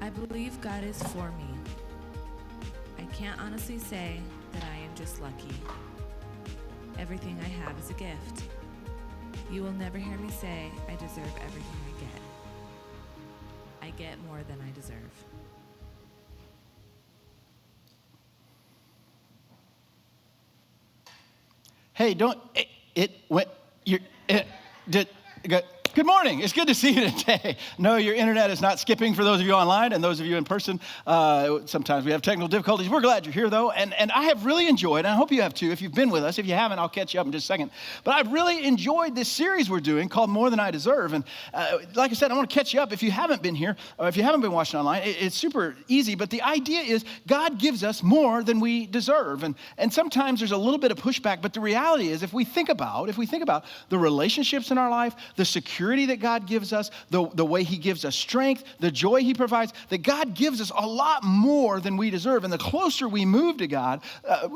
I believe God is for me. I can't honestly say that I am just lucky. Everything I have is a gift. You will never hear me say I deserve everything I get. I get more than I deserve. Hey, good morning. It's good to see you today. No, your internet is not skipping for those of you online and those of you in person. Sometimes we have technical difficulties. We're glad you're here, though. And I have really enjoyed, and I hope you have too, if you've been with us. If you haven't, I'll catch you up in just a second. But I've really enjoyed this series we're doing called More Than I Deserve. And like I said, I want to catch you up. If you haven't been here, or if you haven't been watching online, it's super easy. But the idea is God gives us more than we deserve. And sometimes there's a little bit of pushback. But the reality is, if we think about the relationships in our life, the security that God gives us, the way he gives us strength, the joy he provides, that God gives us a lot more than we deserve. And the closer we move to God,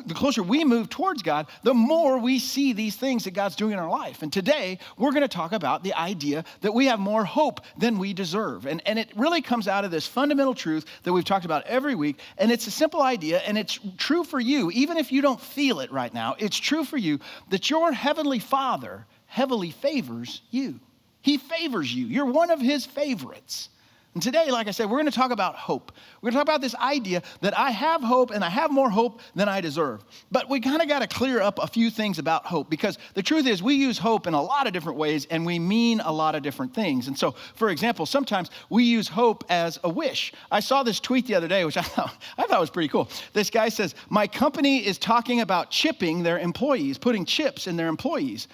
the closer we move towards God, the more we see these things that God's doing in our life. And today, we're going to talk about the idea that we have more hope than we deserve. And it really comes out of this fundamental truth that we've talked about every week. And it's a simple idea, and it's true for you. Even if you don't feel it right now, it's true for you that your heavenly Father heavily favors you. He favors you. You're one of his favorites. And today, like I said, we're going to talk about hope. We're going to talk about this idea that I have hope and I have more hope than I deserve. But we kind of got to clear up a few things about hope, because the truth is we use hope in a lot of different ways and we mean a lot of different things. And so, for example, sometimes we use hope as a wish. I saw this tweet the other day, which I thought was pretty cool. This guy says, my company is talking about chipping their employees, putting chips in their employees, ...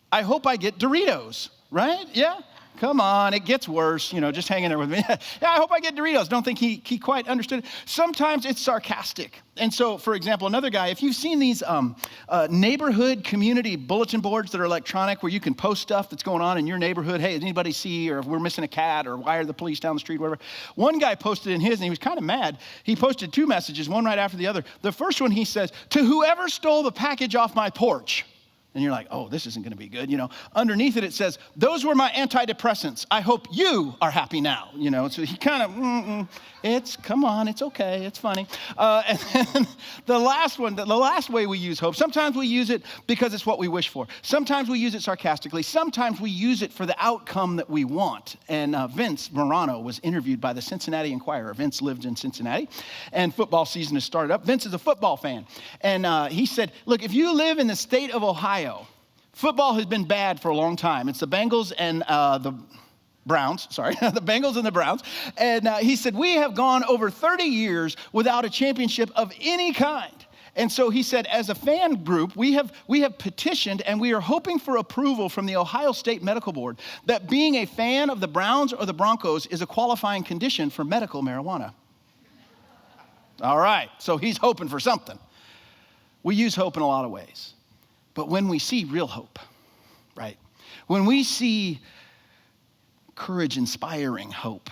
I hope I get Doritos, right? Yeah? Come on, it gets worse, just hang in there with me. Yeah, I hope I get Doritos. Don't think he quite understood it. Sometimes it's sarcastic. And so, for example, another guy, if you've seen these neighborhood community bulletin boards that are electronic where you can post stuff that's going on in your neighborhood, hey, does anybody see, or if we're missing a cat, or why are the police down the street, whatever. One guy posted in his, and he was kind of mad. He posted two messages, one right after the other. The first one, he says, to whoever stole the package off my porch. And you're like, oh, this isn't going to be good. Underneath it says, those were my antidepressants. I hope you are happy now. So he kind of, come on, it's okay. It's funny. And then the last one, the last way we use hope, sometimes we use it because it's what we wish for. Sometimes we use it sarcastically. Sometimes we use it for the outcome that we want. And Vince Morano was interviewed by the Cincinnati Enquirer. Vince lived in Cincinnati, and football season has started up. Vince is a football fan. And he said, look, if you live in the state of Ohio, football has been bad for a long time. It's the Bengals and the Browns, the Bengals and the Browns. And he said, we have gone over 30 years without a championship of any kind. And so he said, as a fan group, we have petitioned, and we are hoping for approval from the Ohio State Medical Board that being a fan of the Browns or the Broncos is a qualifying condition for medical marijuana. All right, so he's hoping for something. We use hope in a lot of ways. But when we see real hope, right? When we see courage-inspiring hope,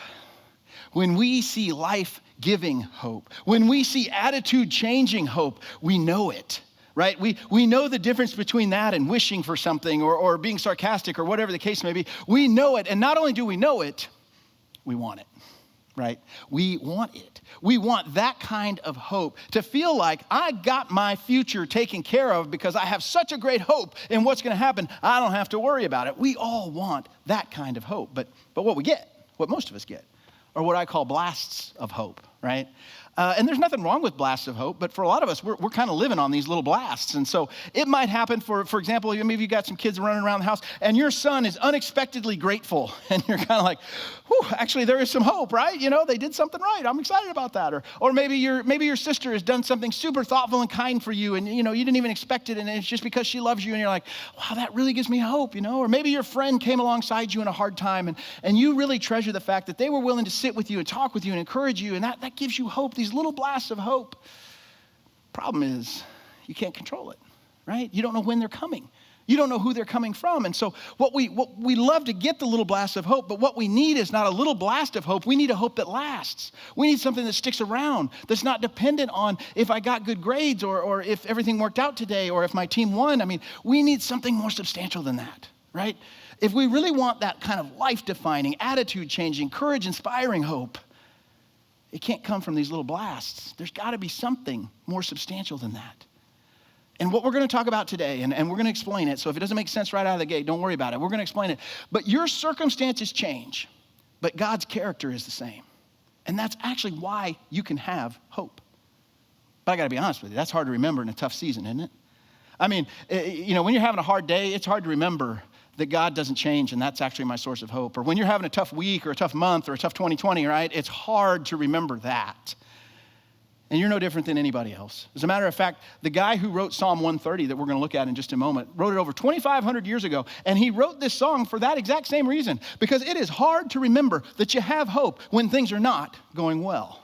when we see life-giving hope, when we see attitude-changing hope, we know it, right? We know the difference between that and wishing for something or being sarcastic or whatever the case may be. We know it, and not only do we know it, we want it. Right? We want it. We want that kind of hope, to feel like I got my future taken care of because I have such a great hope in what's going to happen. I don't have to worry about it. We all want that kind of hope. But what we get, what most of us get, are what I call blasts of hope, right? And there's nothing wrong with blasts of hope, but for a lot of us, we're kind of living on these little blasts. And so it might happen, for example, maybe you got some kids running around the house and your son is unexpectedly grateful. And you're kind of like, whew, actually there is some hope, right? They did something right. I'm excited about that. Or maybe your sister has done something super thoughtful and kind for you, and you didn't even expect it, and it's just because she loves you, and you're like, wow, that really gives me hope, Or maybe your friend came alongside you in a hard time, and you really treasure the fact that they were willing to sit with you and talk with you and encourage you, and that gives you hope. These little blasts of hope. Problem is, you can't control it, right? You don't know when they're coming. You don't know who they're coming from. And so what we love to get the little blast of hope, but what we need is not a little blast of hope. We need a hope that lasts. We need something that sticks around, that's not dependent on if I got good grades or if everything worked out today or if my team won. I mean, we need something more substantial than that, right? If we really want that kind of life-defining, attitude-changing, courage-inspiring hope, It can't come from these little blasts. There's got to be something more substantial than that. And what we're going to talk about today, and we're going to explain it, so if it doesn't make sense right out of the gate, don't worry about it. We're going to explain it. But your circumstances change, but God's character is the same. And that's actually why you can have hope. But I got to be honest with you, that's hard to remember in a tough season, isn't it? I mean, when you're having a hard day, it's hard to remember that God doesn't change, and that's actually my source of hope. Or when you're having a tough week or a tough month or a tough 2020, right? It's hard to remember that. And you're no different than anybody else. As a matter of fact, the guy who wrote Psalm 130 that we're going to look at in just a moment wrote it over 2,500 years ago. And he wrote this song for that exact same reason. Because it is hard to remember that you have hope when things are not going well.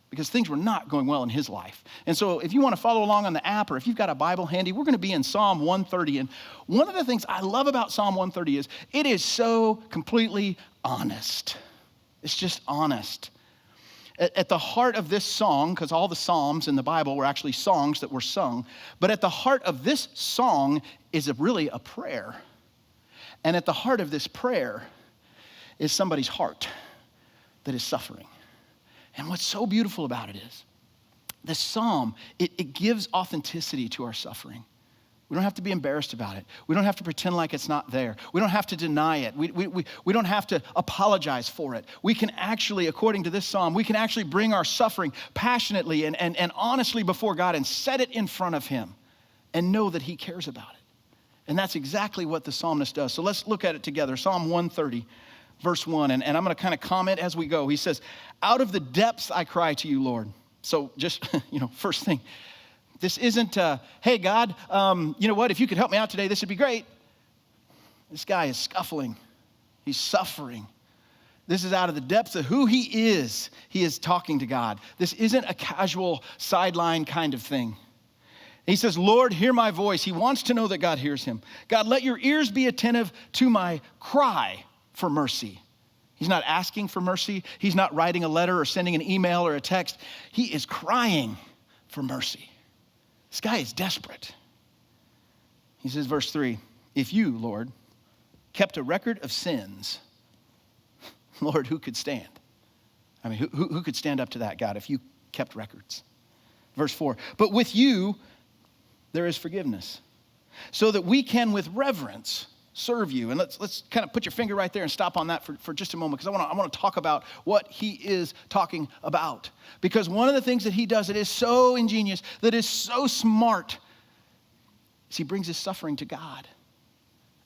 Because things were not going well in his life. And so if you want to follow along on the app or if you've got a Bible handy, we're going to be in Psalm 130. And one of the things I love about Psalm 130 is it is so completely honest. It's just honest. At the heart of this song, because all the Psalms in the Bible were actually songs that were sung, but at the heart of this song is really a prayer. And at the heart of this prayer is somebody's heart that is suffering. And what's so beautiful about it is this psalm, it gives authenticity to our suffering. We don't have to be embarrassed about it. We don't have to pretend like it's not there. We don't have to deny it. We don't have to apologize for it. We can actually, according to this psalm, we can actually bring our suffering passionately and honestly before God and set it in front of him and know that he cares about it. And that's exactly what the psalmist does. So let's look at it together. Psalm 130, verse 1, and I'm going to kind of comment as we go. He says, out of the depths I cry to you, Lord. So just, first thing, this isn't, hey, God, you know what? If you could help me out today, this would be great. This guy is scuffling. He's suffering. This is out of the depths of who he is. He is talking to God. This isn't a casual sideline kind of thing. He says, Lord, hear my voice. He wants to know that God hears him. God, let your ears be attentive to my cry for mercy. He's not asking for mercy. He's not writing a letter or sending an email or a text. He is crying for mercy. This guy is desperate. He says, verse 3, if you, Lord, kept a record of sins, Lord, who could stand? I mean, who could stand up to that, God, if you kept records? Verse 4, but with you, there is forgiveness, so that we can with reverence serve you. And let's kind of put your finger right there and stop on that for just a moment, because I want to talk about what he is talking about. Because one of the things that he does that is so ingenious, that is so smart, is he brings his suffering to God.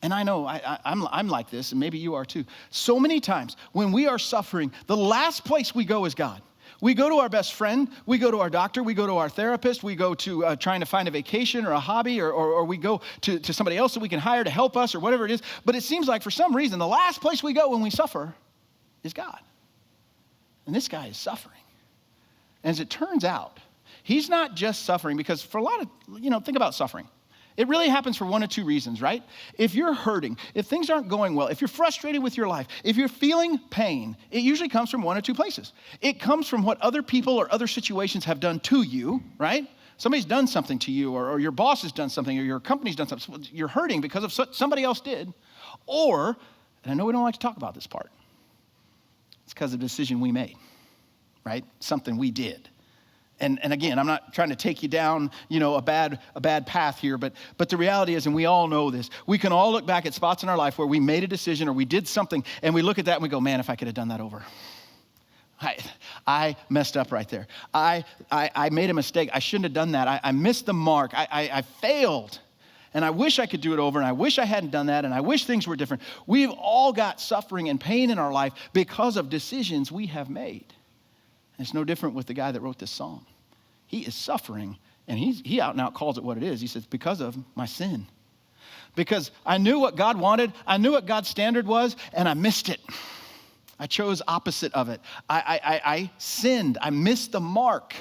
And I know I'm like this, and maybe you are too. So many times when we are suffering, the last place we go is God. We go to our best friend, we go to our doctor, we go to our therapist, we go to trying to find a vacation or a hobby, or we go to somebody else that we can hire to help us or whatever it is. But it seems like for some reason, the last place we go when we suffer is God. And this guy is suffering. And as it turns out, he's not just suffering because for a lot of, think about suffering. It really happens for one of two reasons, right? If you're hurting, if things aren't going well, if you're frustrated with your life, if you're feeling pain, it usually comes from one of two places. It comes from what other people or other situations have done to you, right? Somebody's done something to you, or your boss has done something, or your company's done something. You're hurting because of somebody else did. Or, and I know we don't like to talk about this part, it's because of a decision we made, right? Something we did. And again, I'm not trying to take you down, a bad path here, but the reality is, and we all know this, we can all look back at spots in our life where we made a decision or we did something, and we look at that and we go, man, if I could have done that over. I messed up right there. I made a mistake. I shouldn't have done that. I missed the mark. I failed. And I wish I could do it over, and I wish I hadn't done that, and I wish things were different. We've all got suffering and pain in our life because of decisions we have made. It's no different with the guy that wrote this psalm. He is suffering, and he out and out calls it what it is. He says, because of my sin. Because I knew what God wanted, I knew what God's standard was, and I missed it. I chose opposite of it. I sinned. I missed the mark.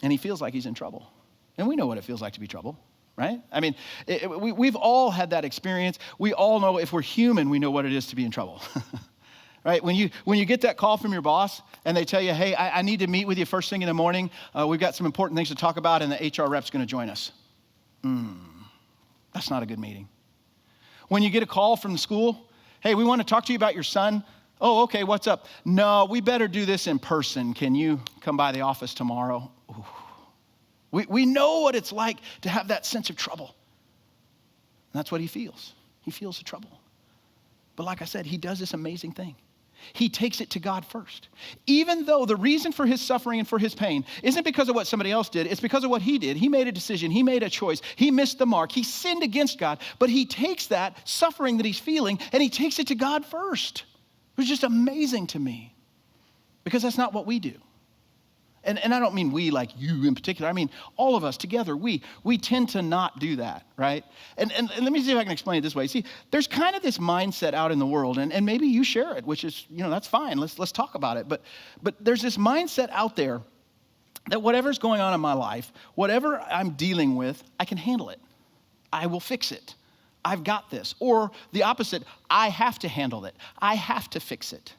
And he feels like he's in trouble. And we know what it feels like to be trouble, right? I mean, we've all had that experience. We all know, if we're human, we know what it is to be in trouble. Right? When you get that call from your boss and they tell you, hey, I need to meet with you first thing in the morning. We've got some important things to talk about, and the HR rep's going to join us. That's not a good meeting. When you get a call from the school, hey, we want to talk to you about your son. Oh, okay, what's up? No, we better do this in person. Can you come by the office tomorrow? Ooh. We know what it's like to have that sense of trouble. And that's what he feels. He feels the trouble. But like I said, he does this amazing thing. He takes it to God first. Even though the reason for his suffering and for his pain isn't because of what somebody else did, it's because of what he did. He made a decision. He made a choice. He missed the mark. He sinned against God. But he takes that suffering that he's feeling and he takes it to God first. It was just amazing to me because that's not what we do. And I don't mean we like you in particular. I mean all of us together, we tend to not do that, right? And let me see if I can explain it this way. See, there's kind of this mindset out in the world, and maybe you share it, which is, that's fine. Let's talk about it. But there's this mindset out there that whatever's going on in my life, whatever I'm dealing with, I can handle it. I will fix it. I've got this. Or the opposite, I have to handle it. I have to fix it.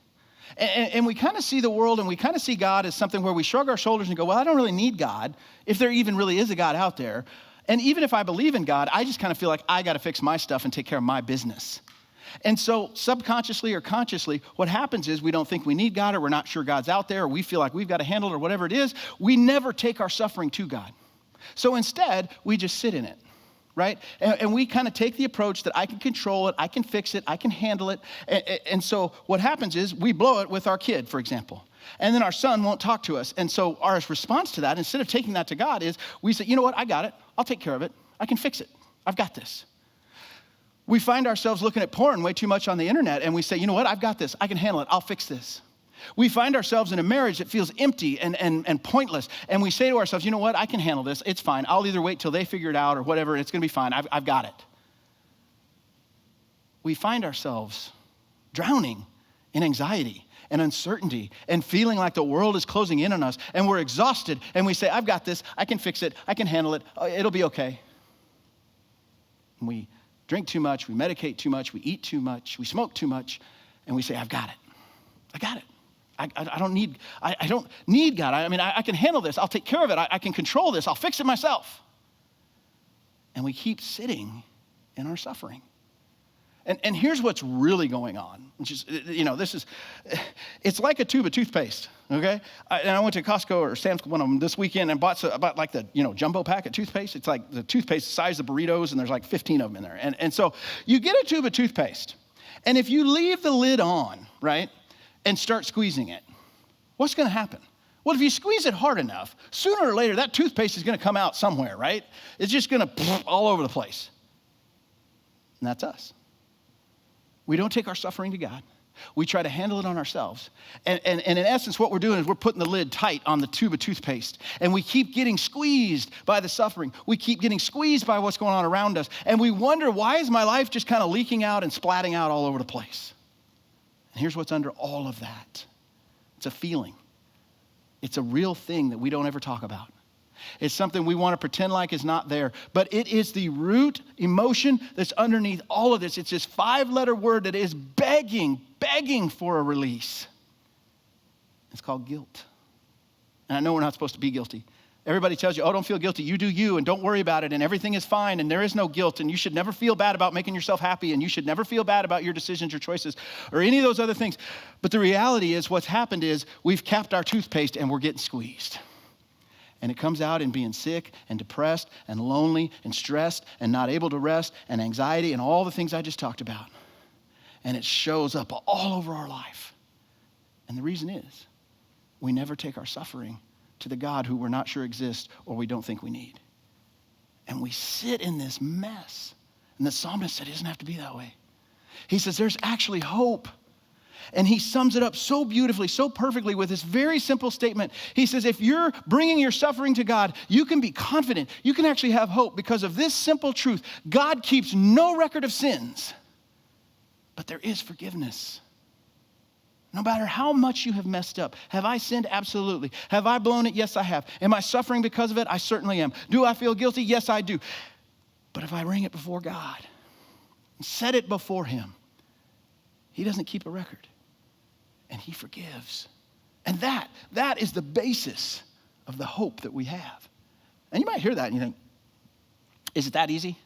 And we kind of see the world and we kind of see God as something where we shrug our shoulders and go, well, I don't really need God, if there even really is a God out there. And even if I believe in God, I just kind of feel like I got to fix my stuff and take care of my business. And so subconsciously or consciously, what happens is we don't think we need God, or we're not sure God's out there, or we feel like we've got to handle it, or whatever it is. We never take our suffering to God. So instead, we just sit in it. Right? And we kind of take the approach that I can control it, I can fix it, I can handle it. And so what happens is we blow it with our kid, for example. And then our son won't talk to us. And so our response to that, instead of taking that to God, is we say, you know what, I got it. I'll take care of it. I can fix it. I've got this. We find ourselves looking at porn way too much on the internet, and we say, you know what, I've got this. I can handle it. I'll fix this. We find ourselves in a marriage that feels empty and pointless. And we say to ourselves, you know what, I can handle this. It's fine. I'll either wait till they figure it out or whatever. It's going to be fine. I've got it. We find ourselves drowning in anxiety and uncertainty and feeling like the world is closing in on us. And we're exhausted. And we say, I've got this. I can fix it. I can handle it. It'll be okay. And we drink too much. We medicate too much. We eat too much. We smoke too much. And we say, I've got it. I got it. I don't need God. I can handle this. I'll take care of it. I can control this. I'll fix it myself. And we keep sitting in our suffering. And here's what's really going on, which is, it's like a tube of toothpaste, okay? I went to Costco or Sam's Club one of them this weekend and bought like the, jumbo pack of toothpaste. It's like the toothpaste the size of burritos, and there's like 15 of them in there. And so you get a tube of toothpaste, and if you leave the lid on, right, and start squeezing it, what's going to happen? Well, if you squeeze it hard enough, sooner or later, that toothpaste is going to come out somewhere, right? It's just going to all over the place. And that's us. We don't take our suffering to God. We try to handle it on ourselves. And in essence, what we're doing is we're putting the lid tight on the tube of toothpaste. And we keep getting squeezed by the suffering. We keep getting squeezed by what's going on around us. And we wonder, why is my life just kind of leaking out and splatting out all over the place? And here's what's under all of that. It's a feeling. It's a real thing that we don't ever talk about. It's something we want to pretend like is not there. But it is the root emotion that's underneath all of this. It's this 5-letter word that is begging for a release. It's called guilt. And I know we're not supposed to be guilty. Everybody tells you, oh, don't feel guilty. You do you, and don't worry about it, and everything is fine, and there is no guilt, and you should never feel bad about making yourself happy, and you should never feel bad about your decisions or choices or any of those other things. But the reality is, what's happened is we've capped our toothpaste, and we're getting squeezed. And it comes out in being sick and depressed and lonely and stressed and not able to rest and anxiety and all the things I just talked about. And it shows up all over our life. And the reason is we never take our suffering to the God who we're not sure exists or we don't think we need. And we sit in this mess. And the psalmist said it doesn't have to be that way. He says there's actually hope. And he sums it up so beautifully, so perfectly with this very simple statement. He says, if you're bringing your suffering to God, you can be confident. You can actually have hope because of this simple truth. God keeps no record of sins, but there is forgiveness. No matter how much you have messed up. Have I sinned? Absolutely. Have I blown it? Yes, I have. Am I suffering because of it? I certainly am. Do I feel guilty? Yes, I do. But if I bring it before God and set it before him, he doesn't keep a record. And he forgives. And that is the basis of the hope that we have. And you might hear that and you think, Is it that easy?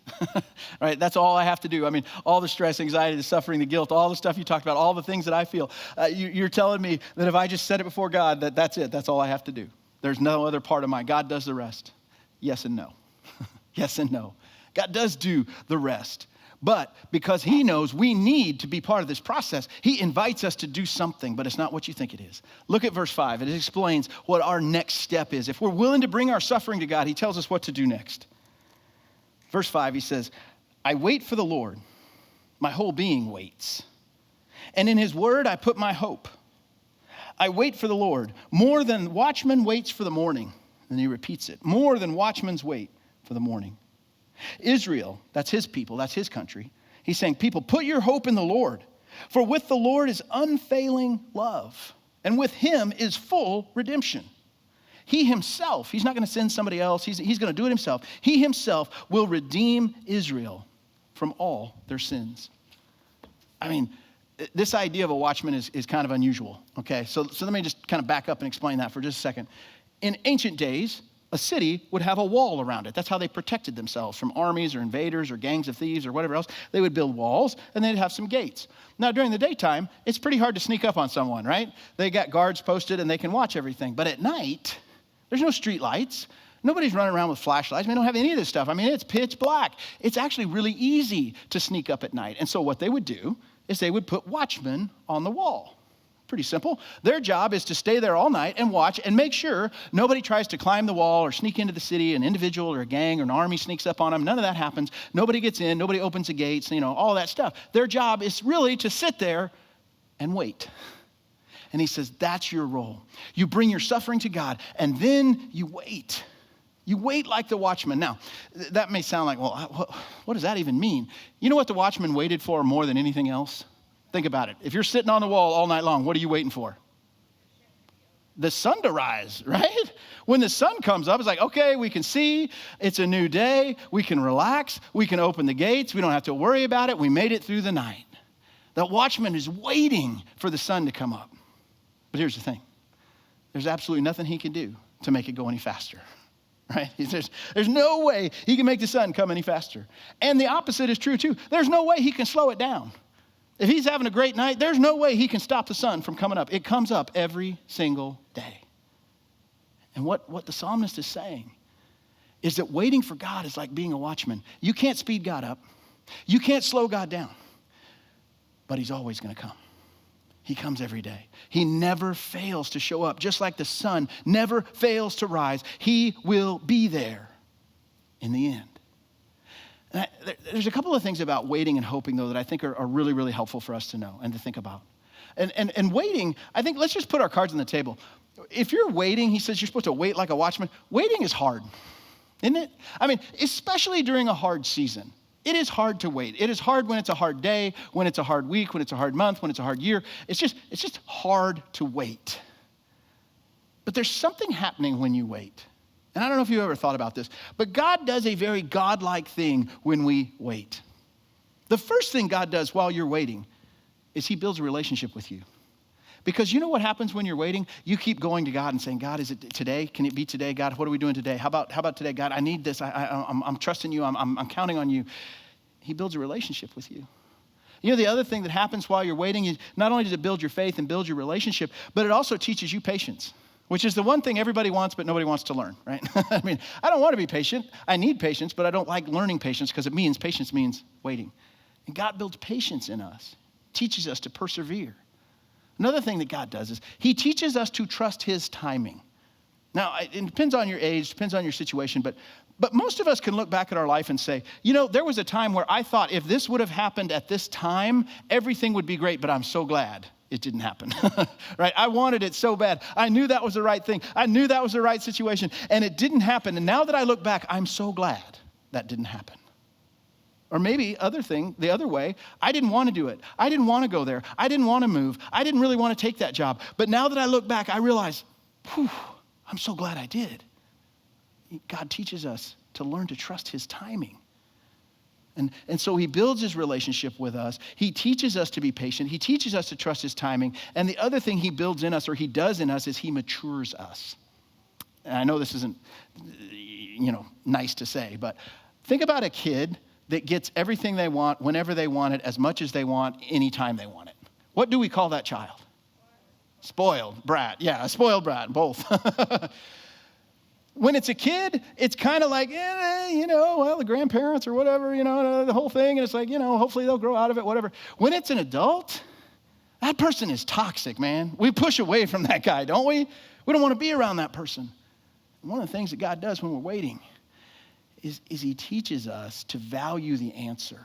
Right? That's all I have to do. I mean, all the stress, anxiety, the suffering, the guilt, all the stuff you talked about, all the things that I feel. You're telling me that if I just set it before God, that's it. That's all I have to do. There's no other part of mine. God does the rest. Yes and no. Yes and no. God does do the rest. But because he knows we need to be part of this process, he invites us to do something, but it's not what you think it is. Look at verse 5. It explains what our next step is. If we're willing to bring our suffering to God, he tells us what to do next. Verse 5, he says, I wait for the Lord. My whole being waits. And in his word, I put my hope. I wait for the Lord more than watchman waits for the morning. And he repeats it. More than watchmen's wait for the morning. Israel, that's his people, that's his country. He's saying, people, put your hope in the Lord. For with the Lord is unfailing love. And with him is full redemption. He himself, he's not going to send somebody else. He's going to do it himself. He himself will redeem Israel from all their sins. I mean, this idea of a watchman is kind of unusual. Okay, so let me just kind of back up and explain that for just a second. In ancient days, a city would have a wall around it. That's how they protected themselves from armies or invaders or gangs of thieves or whatever else. They would build walls and they'd have some gates. Now, during the daytime, it's pretty hard to sneak up on someone, right? They got guards posted and they can watch everything. But at night, there's no street lights. Nobody's running around with flashlights. We don't have any of this stuff. I mean, it's pitch black. It's actually really easy to sneak up at night. And so what they would do is they would put watchmen on the wall. Pretty simple. Their job is to stay there all night and watch and make sure nobody tries to climb the wall or sneak into the city. An individual or a gang or an army sneaks up on them. None of that happens. Nobody gets in. Nobody opens the gates, all that stuff. Their job is really to sit there and wait. And he says, that's your role. You bring your suffering to God and then you wait. You wait like the watchman. Now, that may sound like, well, what does that even mean? You know what the watchman waited for more than anything else? Think about it. If you're sitting on the wall all night long, what are you waiting for? The sun to rise, right? When the sun comes up, it's like, okay, we can see. It's a new day. We can relax. We can open the gates. We don't have to worry about it. We made it through the night. The watchman is waiting for the sun to come up. But here's the thing. There's absolutely nothing he can do to make it go any faster. Right? There's no way he can make the sun come any faster. And the opposite is true too. There's no way he can slow it down. If he's having a great night, there's no way he can stop the sun from coming up. It comes up every single day. And what the psalmist is saying is that waiting for God is like being a watchman. You can't speed God up. You can't slow God down. But he's always going to come. He comes every day. He never fails to show up. Just like the sun never fails to rise, he will be there in the end. And there's a couple of things about waiting and hoping, though, that I think are really, really helpful for us to know and to think about. And waiting, I think, let's just put our cards on the table. If you're waiting, he says you're supposed to wait like a watchman. Waiting is hard, isn't it? I mean, especially during a hard season. It is hard to wait. It is hard when it's a hard day, when it's a hard week, when it's a hard month, when it's a hard year. It's just hard to wait. But there's something happening when you wait. And I don't know if you've ever thought about this, but God does a very God-like thing when we wait. The first thing God does while you're waiting is he builds a relationship with you. Because you know what happens when you're waiting? You keep going to God and saying, God, is it today? Can it be today? God, what are we doing today? How about today? God, I need this. I'm trusting you. I'm counting on you. He builds a relationship with you. You know, the other thing that happens while you're waiting is not only does it build your faith and build your relationship, but it also teaches you patience, which is the one thing everybody wants, but nobody wants to learn, right? I mean, I don't want to be patient. I need patience, but I don't like learning patience because patience means waiting. And God builds patience in us, teaches us to persevere. Another thing that God does is he teaches us to trust his timing. Now, it depends on your age, depends on your situation, but most of us can look back at our life and say, you know, there was a time where I thought if this would have happened at this time, everything would be great, but I'm so glad it didn't happen, right? I wanted it so bad. I knew that was the right thing. I knew that was the right situation, and it didn't happen. And now that I look back, I'm so glad that didn't happen. Or maybe the other way, I didn't want to do it. I didn't want to go there. I didn't want to move. I didn't really want to take that job. But now that I look back, I realize, I'm so glad I did. God teaches us to learn to trust his timing. And so he builds his relationship with us. He teaches us to be patient. He teaches us to trust his timing. And the other thing he builds in us, or he does in us, is he matures us. And I know this isn't, nice to say, but Think about a kid that gets everything they want, whenever they want it, as much as they want, anytime they want it. What do we call that child? Spoiled brat. Yeah, a spoiled brat, both. When it's a kid, it's kind of like, well, the grandparents or whatever, the whole thing. And it's like, hopefully they'll grow out of it, whatever. When it's an adult, that person is toxic, man. We push away from that guy, don't we? We don't want to be around that person. And one of the things that God does when we're waiting is he teaches us to value the answer.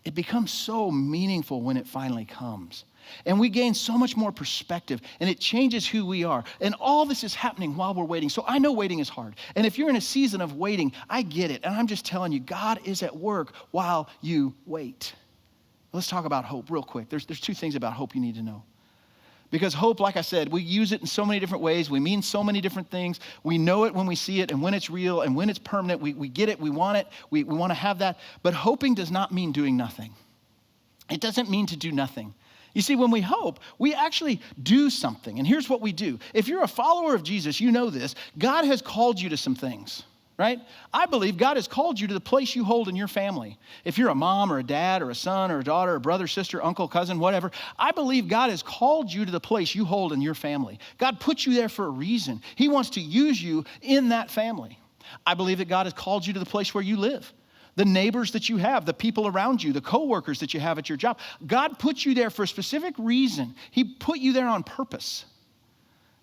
It becomes so meaningful when it finally comes. And we gain so much more perspective, and it changes who we are. And all this is happening while we're waiting. So I know waiting is hard. And if you're in a season of waiting, I get it. And I'm just telling you, God is at work while you wait. Let's talk about hope real quick. There's two things about hope you need to know. Because hope, like I said, we use it in so many different ways. We mean so many different things. We know it when we see it, and when it's real, and when it's permanent. We get it. We want it. We want to have that. But hoping does not mean doing nothing. It doesn't mean to do nothing. You see, when we hope, we actually do something. And here's what we do. If you're a follower of Jesus, you know this. God has called you to some things, right? I believe God has called you to the place you hold in your family. If you're a mom or a dad or a son or a daughter or brother, sister, uncle, cousin, whatever, I believe God has called you to the place you hold in your family. God put you there for a reason. He wants to use you in that family. I believe that God has called you to the place where you live. The neighbors that you have, the people around you, the coworkers that you have at your job. God put you there for a specific reason. He put you there on purpose.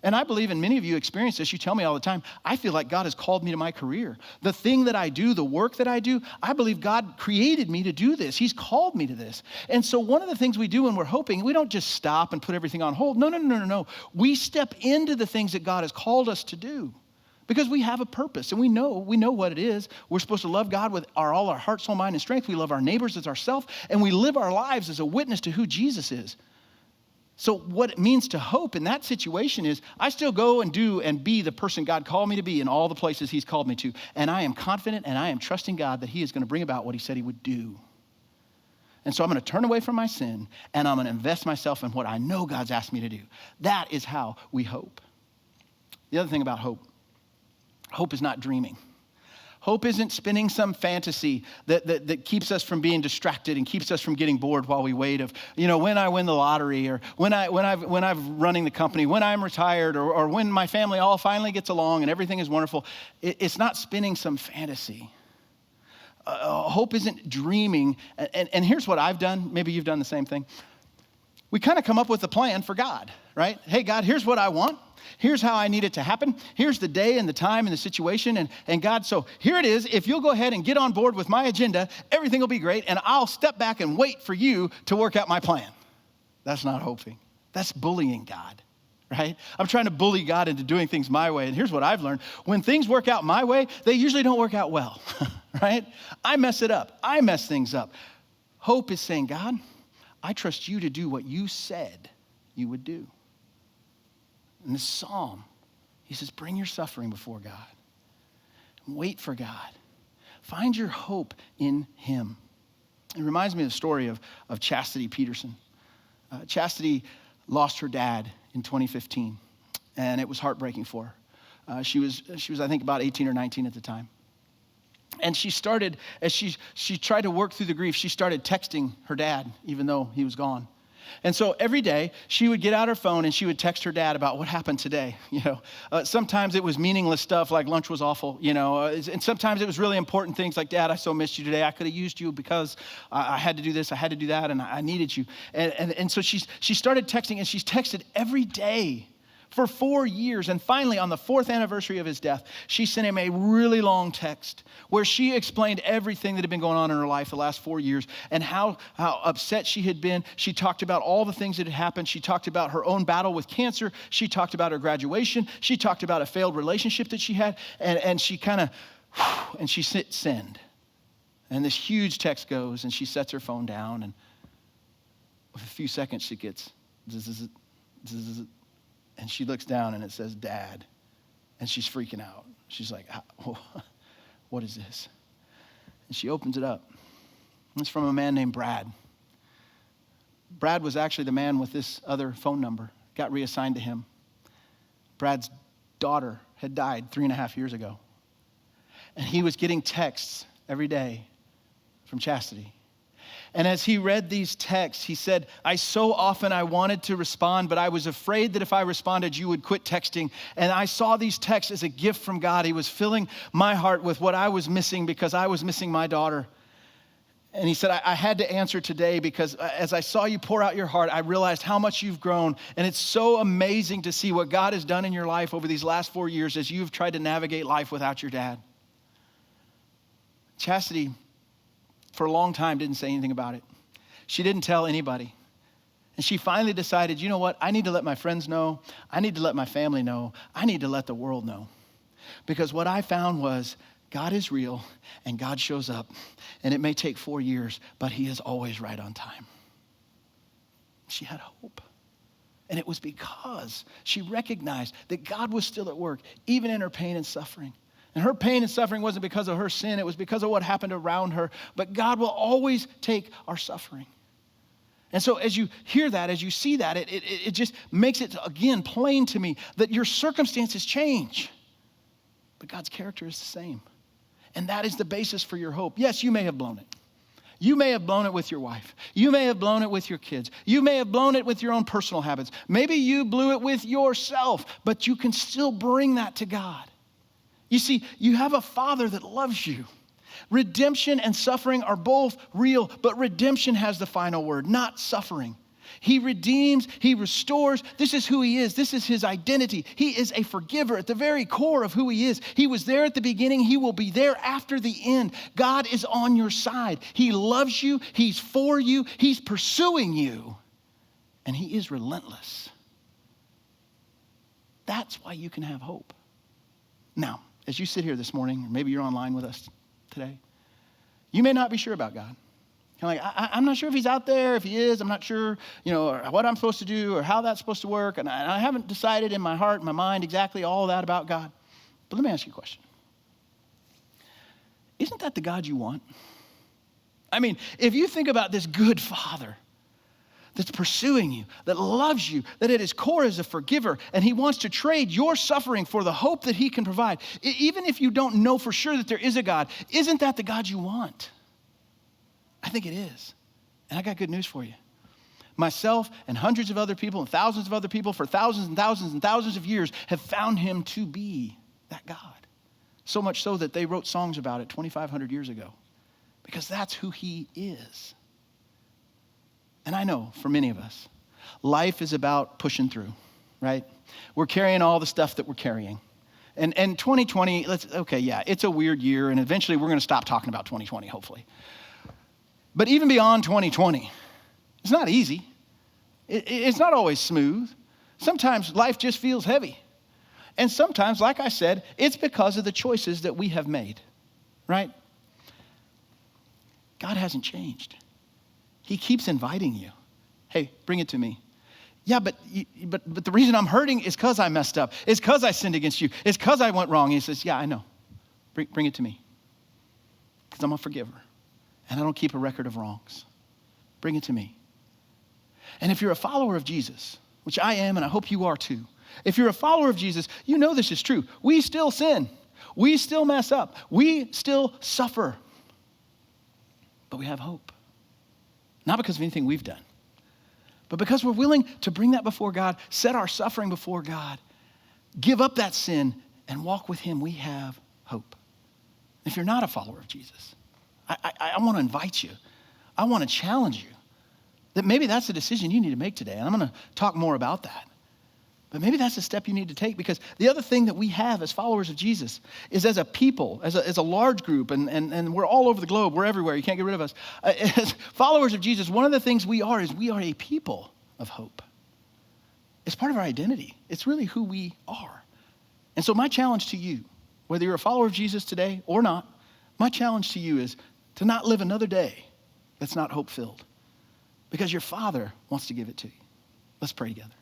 And I believe, and many of you experience this, you tell me all the time, I feel like God has called me to my career. The thing that I do, the work that I do, I believe God created me to do this. He's called me to this. And so one of the things we do when we're hoping, we don't just stop and put everything on hold. No. We step into the things that God has called us to do. Because we have a purpose, and we know what it is. We're supposed to love God with all our heart, soul, mind, and strength. We love our neighbors as ourselves, and we live our lives as a witness to who Jesus is. So what it means to hope in that situation is I still go and do and be the person God called me to be in all the places he's called me to. And I am confident and I am trusting God that he is going to bring about what he said he would do. And so I'm going to turn away from my sin, and I'm going to invest myself in what I know God's asked me to do. That is how we hope. The other thing about hope is not dreaming. Hope isn't spinning some fantasy that keeps us from being distracted and keeps us from getting bored while we wait of, when I win the lottery or when I'm running the company, when I'm retired or when my family all finally gets along and everything is wonderful. It's not spinning some fantasy. Hope isn't dreaming. And here's what I've done. Maybe you've done the same thing. We kind of come up with a plan for God, right? Hey, God, here's what I want. Here's how I need it to happen. Here's the day and the time and the situation. And God, so here it is. If you'll go ahead and get on board with my agenda, everything will be great. And I'll step back and wait for you to work out my plan. That's not hoping. That's bullying God, right? I'm trying to bully God into doing things my way. And here's what I've learned. When things work out my way, they usually don't work out well, right? I mess it up. I mess things up. Hope is saying, God, I trust you to do what you said you would do. In this psalm, he says, bring your suffering before God. Wait for God. Find your hope in him. It reminds me of the story of Chastity Peterson. Chastity lost her dad in 2015, and it was heartbreaking for her. She was, I think, about 18 or 19 at the time. And she started, as she tried to work through the grief, she started texting her dad, even though he was gone. And so every day she would get out her phone and she would text her dad about what happened today. Sometimes it was meaningless stuff like lunch was awful, and sometimes it was really important things like, Dad, I so missed you today. I could have used you because I had to do this, I had to do that, and I needed you. And so she started texting, and she's texted every day for 4 years. And finally, on the 4th anniversary of his death, she sent him a really long text where she explained everything that had been going on in her life the last 4 years and how upset she had been. She talked about all the things that had happened. She talked about her own battle with cancer. She talked about her graduation. She talked about a failed relationship that she had. And she and she hit send. And this huge text goes, and she sets her phone down, and with a few seconds she gets zzz, zzz, and she looks down and it says, Dad. And she's freaking out. She's like, what is this? And she opens it up. It's from a man named Brad. Brad was actually the man with this other phone number, got reassigned to him. Brad's daughter had died 3.5 years ago. And he was getting texts every day from Chastity. And as he read these texts, he said, I wanted to respond, but I was afraid that if I responded, you would quit texting. And I saw these texts as a gift from God. He was filling my heart with what I was missing because I was missing my daughter. And he said, I had to answer today because as I saw you pour out your heart, I realized how much you've grown. And it's so amazing to see what God has done in your life over these last 4 years as you've tried to navigate life without your dad. Chastity, for a long time, didn't say anything about it. She didn't tell anybody. And she finally decided, you know what? I need to let my friends know. I need to let my family know. I need to let the world know. Because what I found was God is real and God shows up. And it may take 4 years, but he is always right on time. She had hope. And it was because she recognized that God was still at work, even in her pain and suffering. And her pain and suffering wasn't because of her sin. It was because of what happened around her. But God will always take our suffering. And so as you hear that, as you see that, it just makes it, again, plain to me that your circumstances change. But God's character is the same. And that is the basis for your hope. Yes, you may have blown it. You may have blown it with your wife. You may have blown it with your kids. You may have blown it with your own personal habits. Maybe you blew it with yourself, but you can still bring that to God. You see, you have a Father that loves you. Redemption and suffering are both real, but redemption has the final word, not suffering. He redeems, he restores. This is who he is. This is his identity. He is a forgiver at the very core of who he is. He was there at the beginning. He will be there after the end. God is on your side. He loves you. He's for you. He's pursuing you. And he is relentless. That's why you can have hope. Now, as you sit here this morning, or maybe you're online with us today, you may not be sure about God. You're like, I'm not sure if he's out there. If he is, I'm not sure, what I'm supposed to do or how that's supposed to work. And I haven't decided in my heart and my mind exactly all that about God. But let me ask you a question. Isn't that the God you want? I mean, if you think about this good Father that's pursuing you, that loves you, that at his core is a forgiver, and he wants to trade your suffering for the hope that he can provide, even if you don't know for sure that there is a God, isn't that the God you want? I think it is. And I got good news for you. Myself and hundreds of other people and thousands of other people for thousands and thousands and thousands of years have found him to be that God. So much so that they wrote songs about it 2,500 years ago. Because that's who he is. And I know for many of us, life is about pushing through, right? We're carrying all the stuff that we're carrying. And 2020, it's a weird year, and eventually we're going to stop talking about 2020, hopefully. But even beyond 2020, it's not easy. It's not always smooth. Sometimes life just feels heavy. And sometimes, like I said, it's because of the choices that we have made, right? God hasn't changed. He keeps inviting you. Hey, bring it to me. Yeah, but the reason I'm hurting is because I messed up. It's because I sinned against you. It's because I went wrong. He says, yeah, I know. Bring it to me. Because I'm a forgiver. And I don't keep a record of wrongs. Bring it to me. And if you're a follower of Jesus, which I am, and I hope you are too, if you're a follower of Jesus, you know this is true. We still sin. We still mess up. We still suffer. But we have hope. Not because of anything we've done, but because we're willing to bring that before God, set our suffering before God, give up that sin, and walk with him. We have hope. If you're not a follower of Jesus, I want to invite you. I want to challenge you that maybe that's a decision you need to make today. And I'm going to talk more about that. But maybe that's a step you need to take, because the other thing that we have as followers of Jesus is as a people, as a large group, and we're all over the globe, we're everywhere, you can't get rid of us. As followers of Jesus, one of the things we are is we are a people of hope. It's part of our identity. It's really who we are. And so my challenge to you, whether you're a follower of Jesus today or not, my challenge to you is to not live another day that's not hope-filled, because your Father wants to give it to you. Let's pray together.